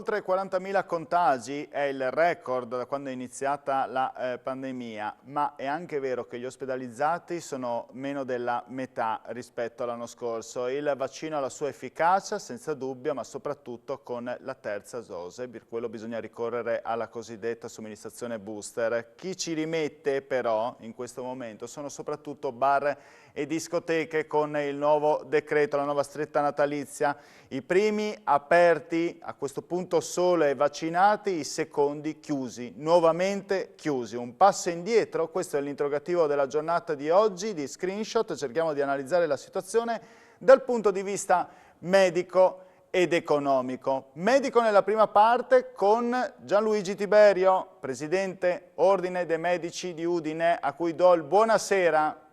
oltre 40.000 contagi è il record da quando è iniziata la pandemia, ma è anche vero che gli ospedalizzati sono meno della metà rispetto all'anno scorso. Il vaccino ha la sua efficacia, senza dubbio, ma soprattutto con la terza dose, per quello bisogna ricorrere alla cosiddetta somministrazione booster. Chi ci rimette però in questo momento sono soprattutto bar e discoteche con il nuovo decreto, la nuova stretta natalizia. I primi aperti, a questo punto solo ai vaccinati, i secondi chiusi, nuovamente chiusi. Un passo indietro, questo è l'interrogativo della giornata di oggi, di Screenshot. Cerchiamo di analizzare la situazione dal punto di vista medico ed economico. Medico nella prima parte con Gianluigi Tiberio, Presidente Ordine dei Medici di Udine, a cui do il buonasera.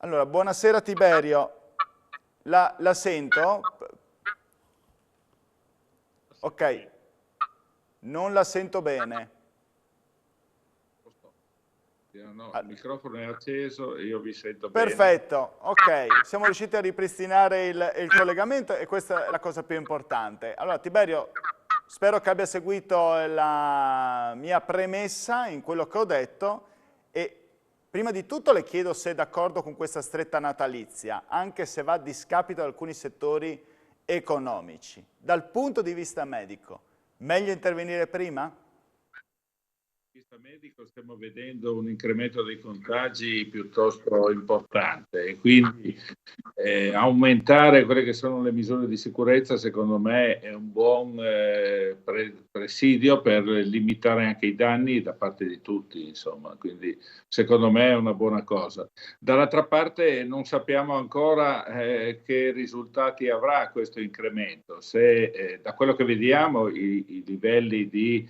Allora, buonasera Tiberio, la sento? Ok, non la sento bene. No, il microfono è acceso e io vi sento bene. Perfetto, ok, siamo riusciti a ripristinare il collegamento e questa è la cosa più importante. Allora Tiberio, spero che abbia seguito la mia premessa in quello che ho detto e prima di tutto le chiedo se è d'accordo con questa stretta natalizia, anche se va a discapito di alcuni settori economici. Dal punto di vista medico, meglio intervenire prima? Dal punto di vista medico stiamo vedendo un incremento dei contagi piuttosto importante e quindi aumentare quelle che sono le misure di sicurezza secondo me è un buon presidio per limitare anche i danni da parte di tutti, insomma, quindi secondo me è una buona cosa. Dall'altra parte non sappiamo ancora che risultati avrà questo incremento, se da quello che vediamo i livelli di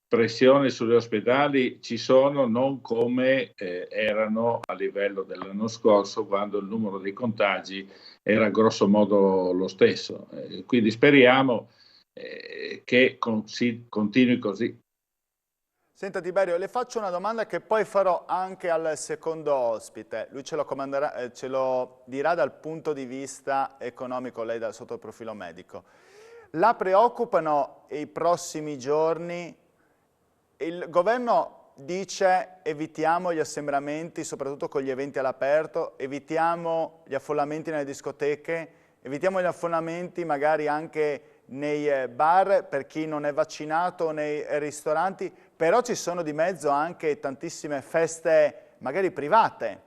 pressione sugli ospedali ci sono, non come erano a livello dell'anno scorso quando il numero dei contagi era grosso modo lo stesso. Quindi speriamo che continui così. Senta Tiberio, le faccio una domanda che poi farò anche al secondo ospite. Lui ce lo dirà dal punto di vista economico, lei sotto il profilo medico. La preoccupano i prossimi giorni? Il governo dice evitiamo gli assembramenti, soprattutto con gli eventi all'aperto, evitiamo gli affollamenti nelle discoteche, evitiamo gli affollamenti magari anche nei bar per chi non è vaccinato, nei ristoranti, però ci sono di mezzo anche tantissime feste magari private,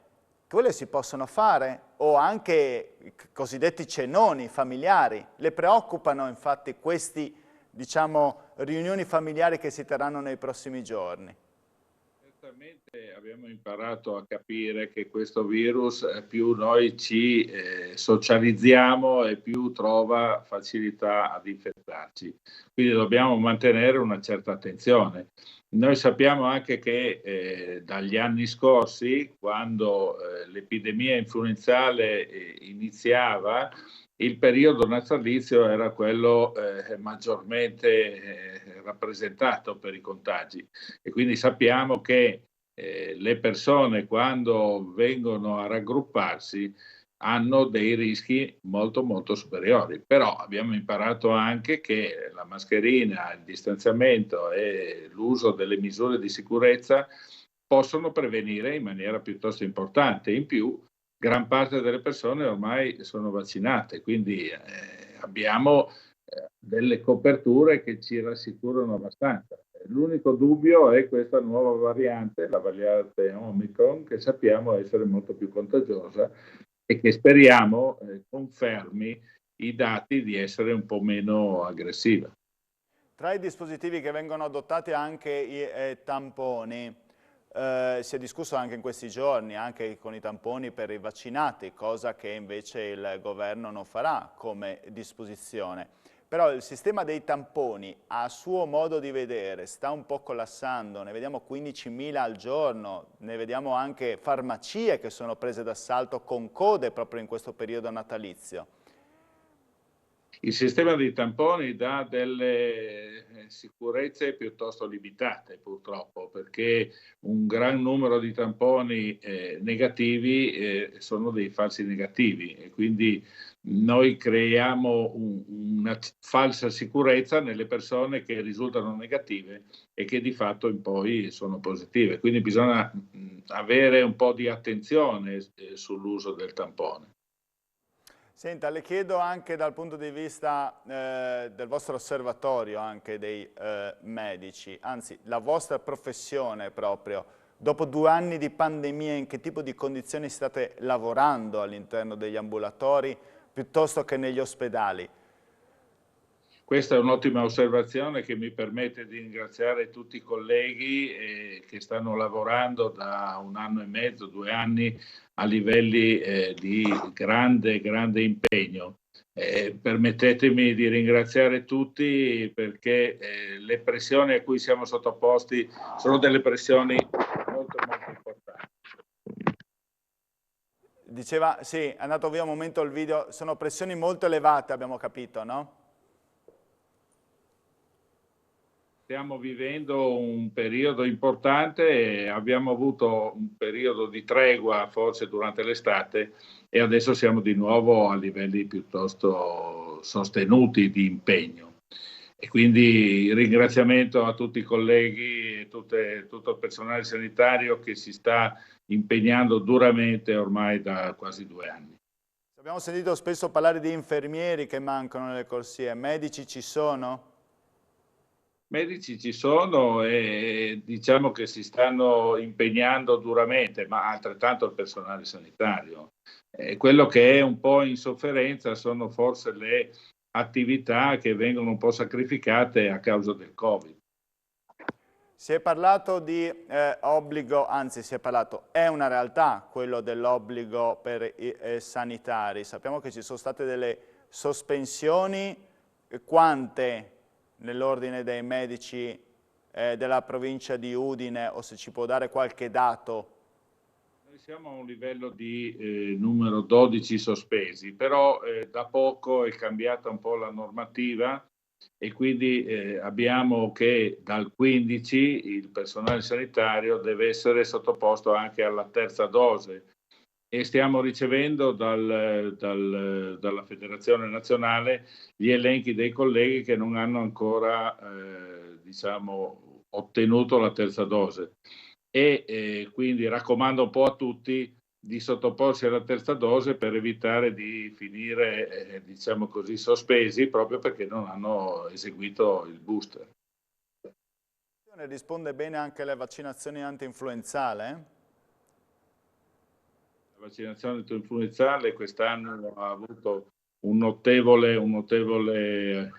quelle si possono fare, o anche i cosiddetti cenoni familiari. Le preoccupano infatti questi, diciamo, riunioni familiari che si terranno nei prossimi giorni? Certamente abbiamo imparato a capire che questo virus più noi ci socializziamo e più trova facilità ad infettarci. Quindi dobbiamo mantenere una certa attenzione. Noi sappiamo anche che dagli anni scorsi, quando l'epidemia influenzale iniziava, il periodo natalizio era quello maggiormente rappresentato per i contagi e quindi sappiamo che le persone quando vengono a raggrupparsi hanno dei rischi molto molto superiori, però abbiamo imparato anche che la mascherina, il distanziamento e l'uso delle misure di sicurezza possono prevenire in maniera piuttosto importante. In più, gran parte delle persone ormai sono vaccinate, quindi abbiamo delle coperture che ci rassicurano abbastanza. L'unico dubbio è questa nuova variante, la variante Omicron, che sappiamo essere molto più contagiosa e che speriamo confermi i dati di essere un po' meno aggressiva. Tra i dispositivi che vengono adottati anche i tamponi, si è discusso anche in questi giorni, anche con i tamponi per i vaccinati, cosa che invece il governo non farà come disposizione. Però il sistema dei tamponi, a suo modo di vedere, sta un po' collassando, ne vediamo 15.000 al giorno, ne vediamo anche farmacie che sono prese d'assalto con code proprio in questo periodo natalizio. Il sistema dei tamponi dà delle sicurezze piuttosto limitate, purtroppo, perché un gran numero di tamponi negativi sono dei falsi negativi, e quindi noi creiamo una falsa sicurezza nelle persone che risultano negative e che di fatto in poi sono positive. Quindi bisogna avere un po' di attenzione sull'uso del tampone. Senta, le chiedo anche dal punto di vista del vostro osservatorio, anche dei medici, anzi la vostra professione proprio, dopo 2 anni di pandemia, in che tipo di condizioni state lavorando all'interno degli ambulatori piuttosto che negli ospedali? Questa è un'ottima osservazione che mi permette di ringraziare tutti i colleghi che stanno lavorando da 1 anno e mezzo, 2 anni, a livelli di grande impegno. Permettetemi di ringraziare tutti perché le pressioni a cui siamo sottoposti sono delle pressioni molto importanti. Diceva, sì, è andato via un momento il video, sono pressioni molto elevate, abbiamo capito, no? Stiamo vivendo un periodo importante e abbiamo avuto un periodo di tregua forse durante l'estate e adesso siamo di nuovo a livelli piuttosto sostenuti di impegno. E quindi ringraziamento a tutti i colleghi e tutto il personale sanitario che si sta impegnando duramente ormai da quasi 2 anni. Abbiamo sentito spesso parlare di infermieri che mancano nelle corsie, medici ci sono? Medici ci sono e diciamo che si stanno impegnando duramente, ma altrettanto il personale sanitario. Quello che è un po' in sofferenza sono forse le attività che vengono un po' sacrificate a causa del Covid. Si è parlato di obbligo, anzi si è parlato, è una realtà quello dell'obbligo per i sanitari. Sappiamo che ci sono state delle sospensioni, quante nell'ordine dei medici della provincia di Udine, o se ci può dare qualche dato? Noi siamo a un livello di numero 12 sospesi, però da poco è cambiata un po' la normativa e quindi abbiamo che dal 15 il personale sanitario deve essere sottoposto anche alla terza dose e stiamo ricevendo dalla Federazione Nazionale gli elenchi dei colleghi che non hanno ancora diciamo, ottenuto la terza dose e quindi raccomando un po' a tutti di sottoporsi alla terza dose per evitare di finire, diciamo così, sospesi proprio perché non hanno eseguito il booster. Risponde bene anche alle vaccinazioni anti-influenzale? La vaccinazione antinfluenzale quest'anno ha avuto un notevole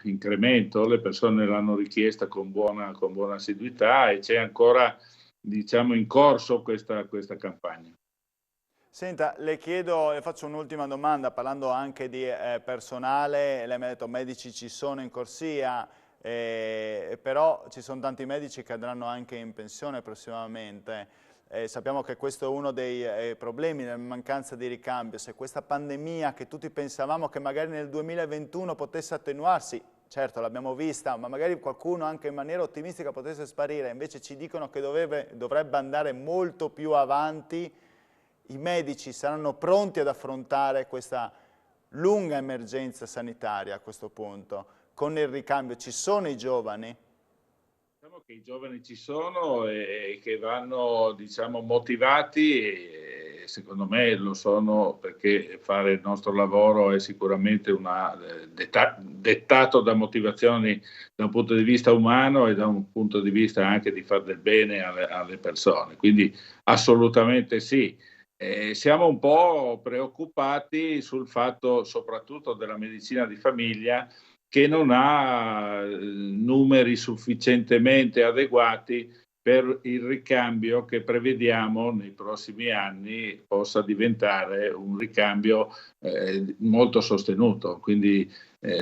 incremento, le persone l'hanno richiesta con buona assiduità e c'è ancora, diciamo, in corso questa campagna. Senta, le chiedo, le faccio un'ultima domanda, parlando anche di personale, lei mi ha detto medici ci sono in corsia, però ci sono tanti medici che andranno anche in pensione prossimamente. Sappiamo che questo è uno dei problemi, la mancanza di ricambio. Se questa pandemia che tutti pensavamo che magari nel 2021 potesse attenuarsi, certo l'abbiamo vista, ma magari qualcuno anche in maniera ottimistica potesse sparire, invece ci dicono che dovrebbe andare molto più avanti. I medici saranno pronti ad affrontare questa lunga emergenza sanitaria a questo punto, con il ricambio. Ci sono i giovani? Diciamo che i giovani ci sono e che vanno, diciamo, motivati e secondo me lo sono perché fare il nostro lavoro è sicuramente dettato da motivazioni da un punto di vista umano e da un punto di vista anche di fare del bene alle persone. Quindi assolutamente sì. Siamo un po' preoccupati sul fatto soprattutto della medicina di famiglia che non ha numeri sufficientemente adeguati per il ricambio che prevediamo nei prossimi anni possa diventare un ricambio molto sostenuto. Quindi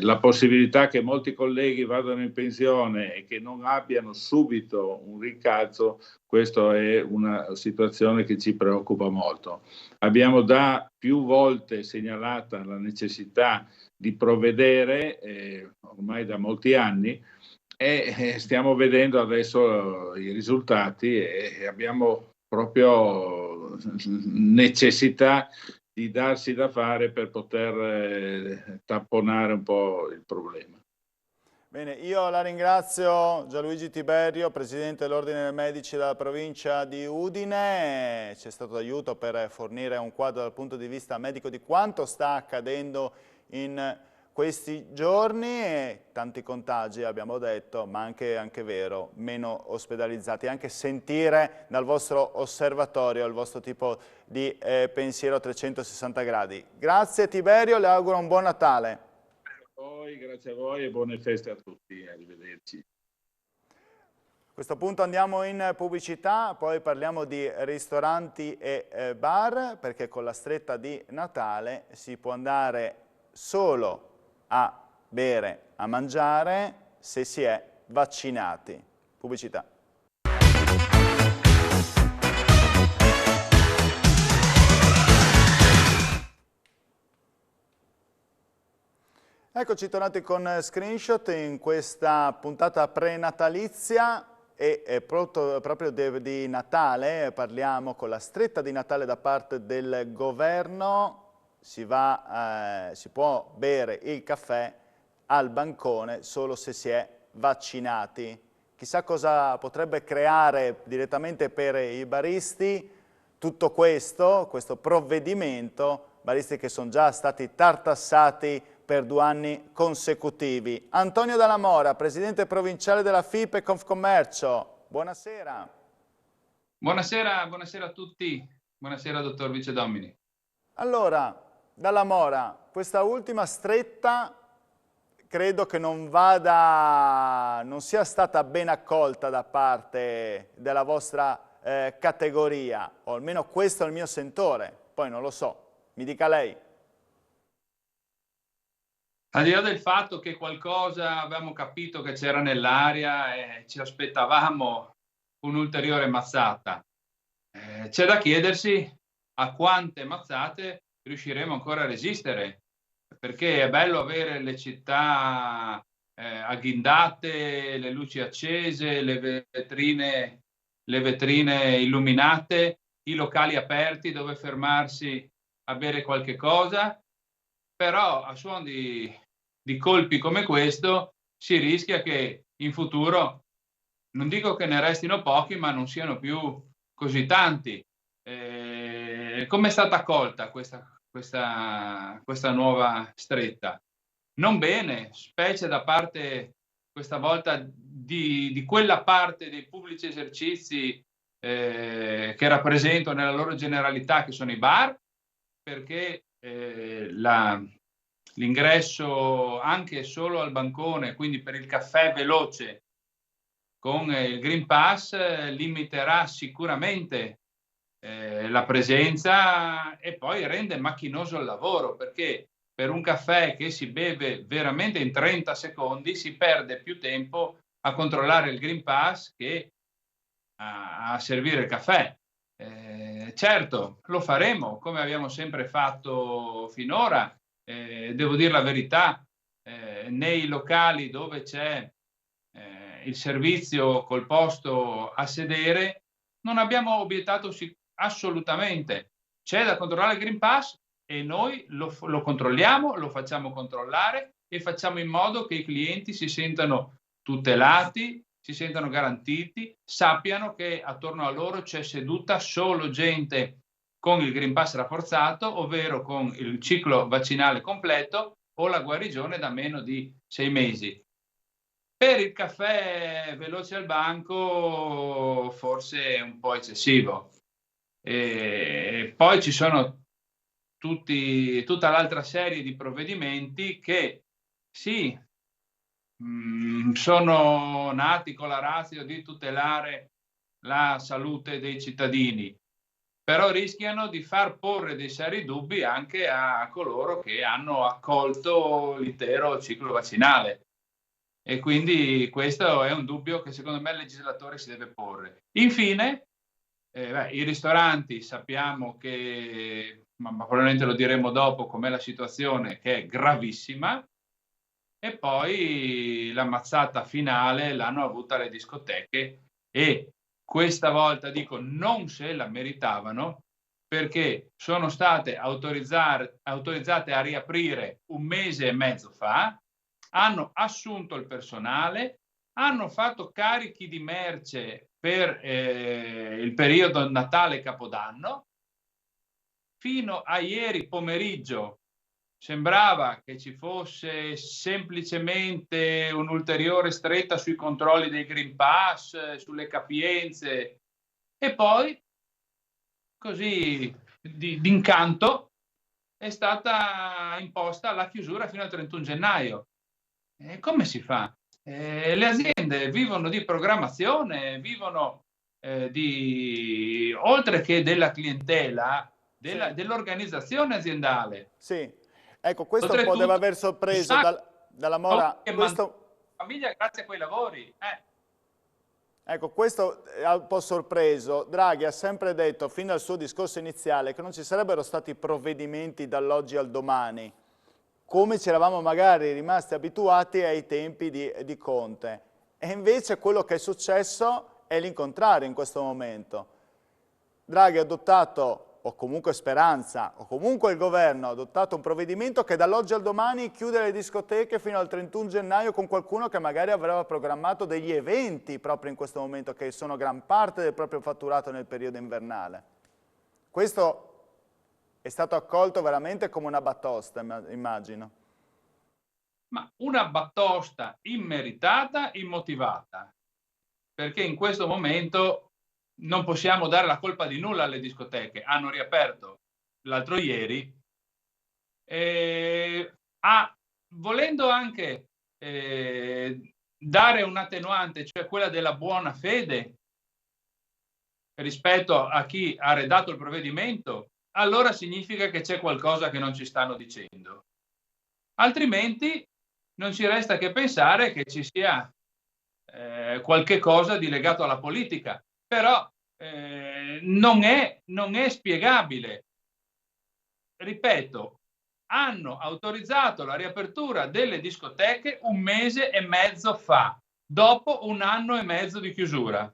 la possibilità che molti colleghi vadano in pensione e che non abbiano subito un rincalzo, questa è una situazione che ci preoccupa molto. Abbiamo da più volte segnalata la necessità di provvedere, ormai da molti anni, e stiamo vedendo adesso i risultati e abbiamo proprio necessità di darsi da fare per poter tamponare un po' il problema. Bene, io la ringrazio Gianluigi Tiberio, Presidente dell'Ordine dei Medici della provincia di Udine. C'è stato d'aiuto per fornire un quadro dal punto di vista medico di quanto sta accadendo in questi giorni e tanti contagi, abbiamo detto, ma anche vero, meno ospedalizzati. Anche sentire dal vostro osservatorio il vostro tipo di pensiero a 360 gradi. Grazie Tiberio, le auguro un buon Natale. Grazie a voi e buone feste a tutti, arrivederci. A questo punto andiamo in pubblicità, poi parliamo di ristoranti e bar, perché con la stretta di Natale si può andare solo a bere, a mangiare, se si è vaccinati. Pubblicità. Eccoci tornati con Screenshot in questa puntata prenatalizia e proprio di Natale parliamo con la stretta di Natale da parte del governo, si può bere il caffè al bancone solo se si è vaccinati. Chissà cosa potrebbe creare direttamente per i baristi tutto questo provvedimento, baristi che sono già stati tartassati per 2 anni consecutivi. Antonio Dalla Mora, Presidente provinciale della FIP e Confcommercio, buonasera. Buonasera a tutti, buonasera dottor Vice Domini. Allora, Dalla Mora, questa ultima stretta credo che non sia stata ben accolta da parte della vostra categoria, o almeno questo è il mio sentore, poi non lo so, mi dica lei. Al di là del fatto che qualcosa avevamo capito che c'era nell'aria e ci aspettavamo un'ulteriore mazzata, c'è da chiedersi a quante mazzate riusciremo ancora a resistere, perché è bello avere le città agghindate, le luci accese, le vetrine illuminate, i locali aperti dove fermarsi a bere qualche cosa, però a suon di colpi come questo si rischia che in futuro, non dico che ne restino pochi, ma non siano più così tanti. Come è stata accolta questa nuova stretta? Non bene, specie da parte questa volta di quella parte dei pubblici esercizi che rappresento nella loro generalità, che sono i bar, perché l'ingresso anche solo al bancone, quindi per il caffè veloce con il Green Pass, limiterà sicuramente la presenza e poi rende macchinoso il lavoro, perché per un caffè che si beve veramente in 30 secondi si perde più tempo a controllare il Green Pass che a servire il caffè. Certo, lo faremo come abbiamo sempre fatto finora. Devo dire la verità, nei locali dove c'è il servizio col posto a sedere non abbiamo obiettato assolutamente. C'è da controllare il Green Pass e noi lo controlliamo, lo facciamo controllare e facciamo in modo che i clienti si sentano tutelati, si sentano garantiti, sappiano che attorno a loro c'è seduta solo gente con il Green Pass rafforzato, ovvero con il ciclo vaccinale completo o la guarigione da meno di 6 mesi. Per il caffè veloce al banco forse è un po' eccessivo. E poi ci sono tutta l'altra serie di provvedimenti che sì, sono nati con la ratio di tutelare la salute dei cittadini, però rischiano di far porre dei seri dubbi anche a coloro che hanno accolto l'intero ciclo vaccinale. E quindi questo è un dubbio che secondo me il legislatore si deve porre. Infine, i ristoranti sappiamo che, ma probabilmente lo diremo dopo, com'è la situazione, che è gravissima, e poi la mazzata finale l'hanno avuta le discoteche, e questa volta dico non se la meritavano, perché sono state autorizzate a riaprire 1 mese e mezzo fa, hanno assunto il personale, hanno fatto carichi di merce per il periodo Natale-Capodanno. Fino a ieri pomeriggio sembrava che ci fosse semplicemente un'ulteriore stretta sui controlli dei Green Pass, sulle capienze, e poi, così d'incanto, è stata imposta la chiusura fino al 31 gennaio. Come si fa? Le aziende vivono di programmazione, vivono oltre che della clientela, dell'organizzazione aziendale. Sì, ecco, questo un po' deve Oltretutto, aver sorpreso dalla Mora. Famiglia grazie a quei lavori. Ecco, questo ha un po' sorpreso. Draghi ha sempre detto, fin dal suo discorso iniziale, che non ci sarebbero stati provvedimenti dall'oggi al domani, come ci eravamo magari rimasti abituati ai tempi di Conte. E invece quello che è successo è l'incontrario in questo momento. Draghi ha adottato, o comunque Speranza, o comunque il governo ha adottato un provvedimento che dall'oggi al domani chiude le discoteche fino al 31 gennaio con qualcuno che magari aveva programmato degli eventi proprio in questo momento, che sono gran parte del proprio fatturato nel periodo invernale. Questo è stato accolto veramente come una batosta, immagino. Ma una batosta immeritata, immotivata, perché in questo momento non possiamo dare la colpa di nulla alle discoteche. Hanno riaperto l'altro ieri, volendo anche dare un'attenuante, cioè quella della buona fede rispetto a chi ha redatto il provvedimento, allora significa che c'è qualcosa che non ci stanno dicendo. Altrimenti non ci resta che pensare che ci sia qualche cosa di legato alla politica, però non è spiegabile. Ripeto, hanno autorizzato la riapertura delle discoteche 1 mese e mezzo fa, dopo 1 anno e mezzo di chiusura.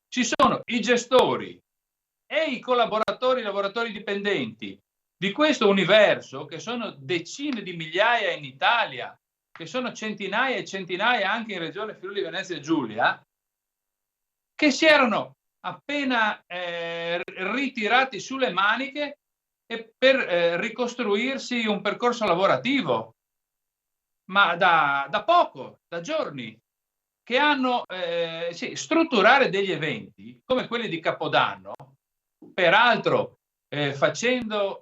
Ci sono i gestori e i collaboratori, i lavoratori dipendenti di questo universo, che sono decine di migliaia in Italia, che sono centinaia e centinaia anche in Regione Friuli Venezia Giulia, che si erano appena ritirati sulle maniche per ricostruirsi un percorso lavorativo, ma da poco, da giorni, che hanno strutturare degli eventi come quelli di Capodanno, peraltro facendo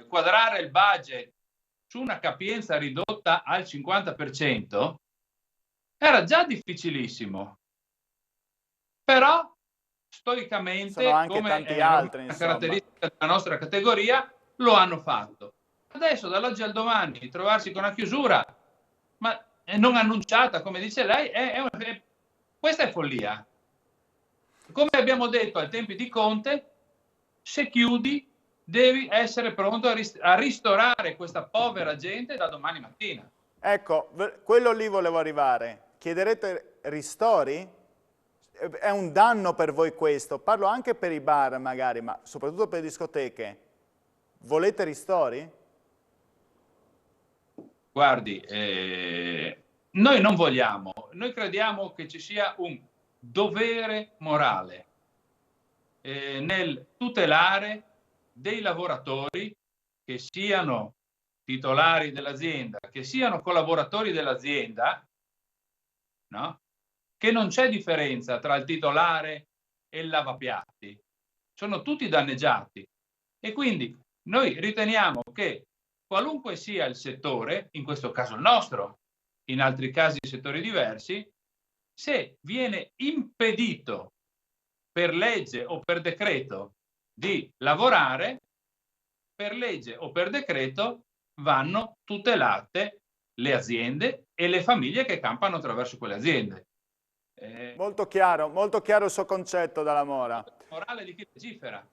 quadrare il budget su una capienza ridotta al 50%, era già difficilissimo. Però stoicamente, come è una caratteristica della nostra categoria, lo hanno fatto. Adesso dall'oggi al domani trovarsi con una chiusura, ma non annunciata, come dice lei, questa è follia. Come abbiamo detto ai tempi di Conte, se chiudi devi essere pronto a ristorare questa povera gente da domani mattina. Ecco, quello lì volevo arrivare. Chiederete ristori? È un danno per voi questo? Parlo anche per i bar magari, ma soprattutto per le discoteche. Volete ristori? Guardi, noi non vogliamo, noi crediamo che ci sia un dovere morale nel tutelare dei lavoratori, che siano titolari dell'azienda, che siano collaboratori dell'azienda, no? Che non c'è differenza tra il titolare e il lavapiatti, sono tutti danneggiati, e quindi noi riteniamo che qualunque sia il settore, in questo caso il nostro, in altri casi settori diversi, se viene impedito per legge o per decreto di lavorare, per legge o per decreto vanno tutelate le aziende e le famiglie che campano attraverso quelle aziende. Molto chiaro il suo concetto, Dalla Mora. Morale di chi legifera.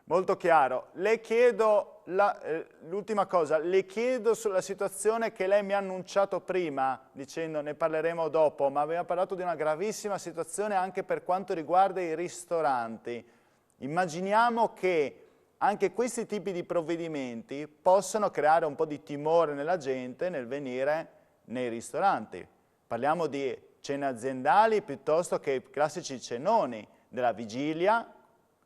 Molto chiaro. Le chiedo l'ultima cosa, le chiedo sulla situazione che lei mi ha annunciato prima, dicendo ne parleremo dopo, ma aveva parlato di una gravissima situazione anche per quanto riguarda i ristoranti. Immaginiamo che anche questi tipi di provvedimenti possano creare un po' di timore nella gente nel venire nei ristoranti. Parliamo di cene aziendali piuttosto che i classici cenoni della vigilia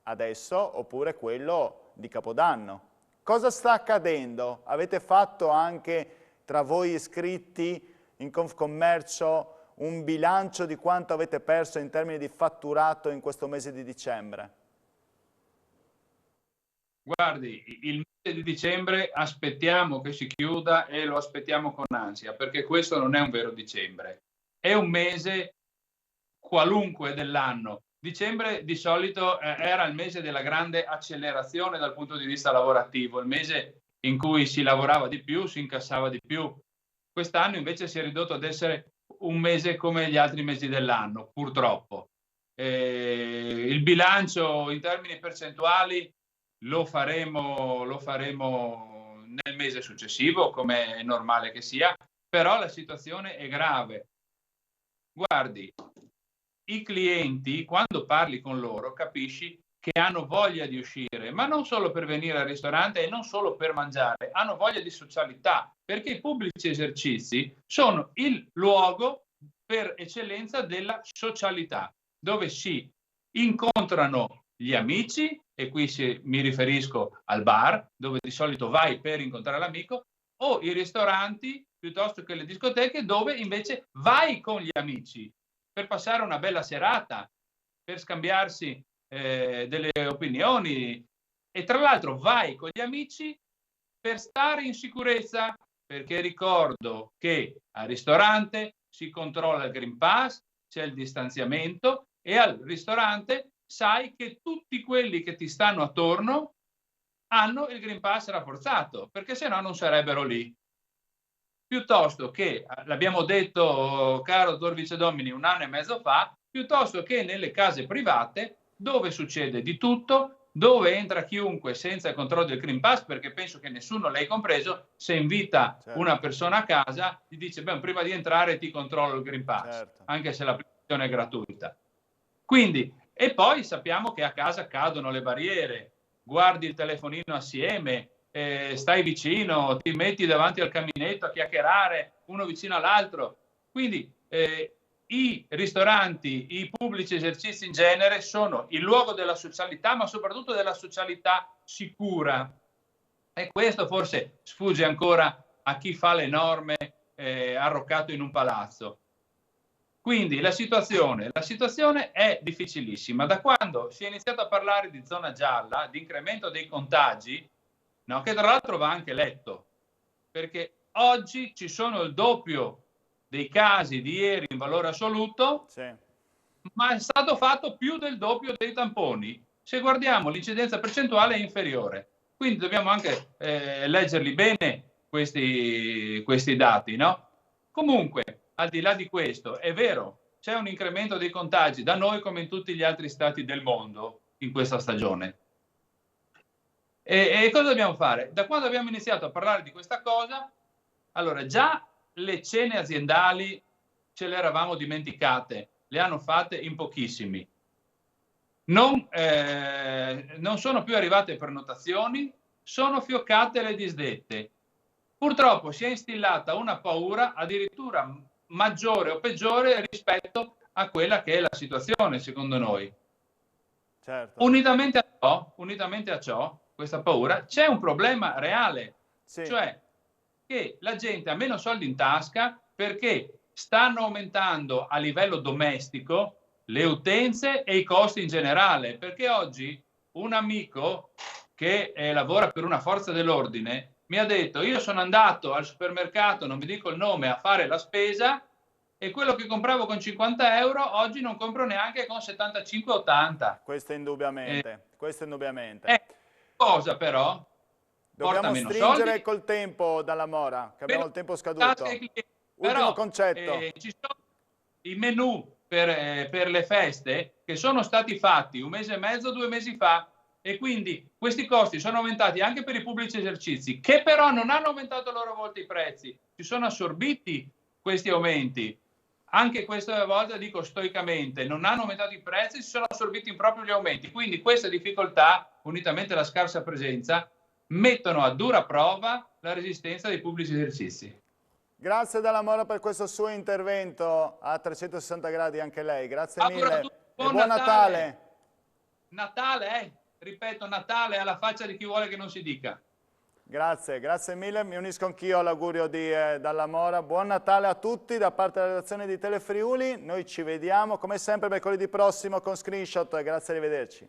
adesso oppure quello di Capodanno. Cosa sta accadendo? Avete fatto anche tra voi iscritti in Confcommercio un bilancio di quanto avete perso in termini di fatturato in questo mese di dicembre? Guardi, il mese di dicembre aspettiamo che si chiuda e lo aspettiamo con ansia, perché questo non è un vero dicembre, è un mese qualunque dell'anno. Dicembre di solito era il mese della grande accelerazione dal punto di vista lavorativo, il mese in cui si lavorava di più, si incassava di più. Quest'anno invece si è ridotto ad essere un mese come gli altri mesi dell'anno, purtroppo. Il bilancio in termini percentuali lo faremo nel mese successivo, come è normale che sia, però la situazione è grave. Guardi, i clienti, quando parli con loro, capisci che hanno voglia di uscire, ma non solo per venire al ristorante e non solo per mangiare, hanno voglia di socialità, perché i pubblici esercizi sono il luogo per eccellenza della socialità, dove si incontrano gli amici, e qui mi riferisco al bar, dove di solito vai per incontrare l'amico, o i ristoranti, piuttosto che le discoteche, dove invece vai con gli amici per passare una bella serata, per scambiarsi delle opinioni, e tra l'altro vai con gli amici per stare in sicurezza, perché ricordo che al ristorante si controlla il Green Pass, c'è il distanziamento e al ristorante sai che tutti quelli che ti stanno attorno hanno il Green Pass rafforzato, perché se no non sarebbero lì. Piuttosto che, l'abbiamo detto, caro dottor Vicedomini, 1 anno e mezzo fa, piuttosto che nelle case private, dove succede di tutto, dove entra chiunque senza il controllo del Green Pass, perché penso che nessuno, lei compreso, se invita una persona a casa, gli dice, beh, prima di entrare ti controllo il Green Pass, anche se l'applicazione è gratuita. Quindi, e poi sappiamo che a casa cadono le barriere, guardi il telefonino assieme, stai vicino, ti metti davanti al caminetto a chiacchierare uno vicino all'altro. Quindi i ristoranti, i pubblici esercizi in genere sono il luogo della socialità, ma soprattutto della socialità sicura. E questo forse sfugge ancora a chi fa le norme arroccato in un palazzo. Quindi la situazione è difficilissima. Da quando si è iniziato a parlare di zona gialla, di incremento dei contagi, no, che tra l'altro va anche letto, perché oggi ci sono il doppio dei casi di ieri in valore assoluto, ma è stato fatto più del doppio dei tamponi. Se guardiamo, l'incidenza percentuale è inferiore. Quindi dobbiamo anche leggerli bene questi dati, no? Comunque, al di là di questo, è vero, c'è un incremento dei contagi da noi come in tutti gli altri stati del mondo in questa stagione. E cosa dobbiamo fare? Da quando abbiamo iniziato a parlare di questa cosa, allora già le cene aziendali ce le eravamo dimenticate, le hanno fatte in pochissimi. Non sono più arrivate prenotazioni, sono fioccate le disdette. Purtroppo si è instillata una paura addirittura maggiore o peggiore rispetto a quella che è la situazione, secondo noi. Certo. Unitamente a ciò, questa paura, c'è un problema reale, cioè che la gente ha meno soldi in tasca perché stanno aumentando a livello domestico le utenze e i costi in generale, perché oggi un amico che lavora per una forza dell'ordine mi ha detto: io sono andato al supermercato, non vi dico il nome, a fare la spesa e quello che compravo con 50 euro oggi non compro neanche con 75-80. Questo indubbiamente, questo indubbiamente. Cosa però? Porta Dobbiamo meno stringere soldi, col tempo, Dalla Mora, che abbiamo il tempo scaduto. Ultimo però concetto. ci sono i menù per le feste che sono stati fatti 1 mese e mezzo, 2 mesi fa, e quindi questi costi sono aumentati anche per i pubblici esercizi, che però non hanno aumentato a loro volta i prezzi, si sono assorbiti questi aumenti. Anche questa volta dico stoicamente, non hanno aumentato i prezzi, si sono assorbiti proprio gli aumenti. Quindi queste difficoltà, unitamente alla scarsa presenza, mettono a dura prova la resistenza dei pubblici esercizi. Grazie Dalla Mora per questo suo intervento a 360 gradi anche lei. Grazie mille e buon Natale. Natale, ripeto, Natale alla faccia di chi vuole che non si dica. Grazie, grazie mille. Mi unisco anch'io all'augurio di Dalla Mora. Buon Natale a tutti da parte della redazione di Telefriuli. Noi ci vediamo come sempre mercoledì prossimo con Screenshot. Grazie, arrivederci.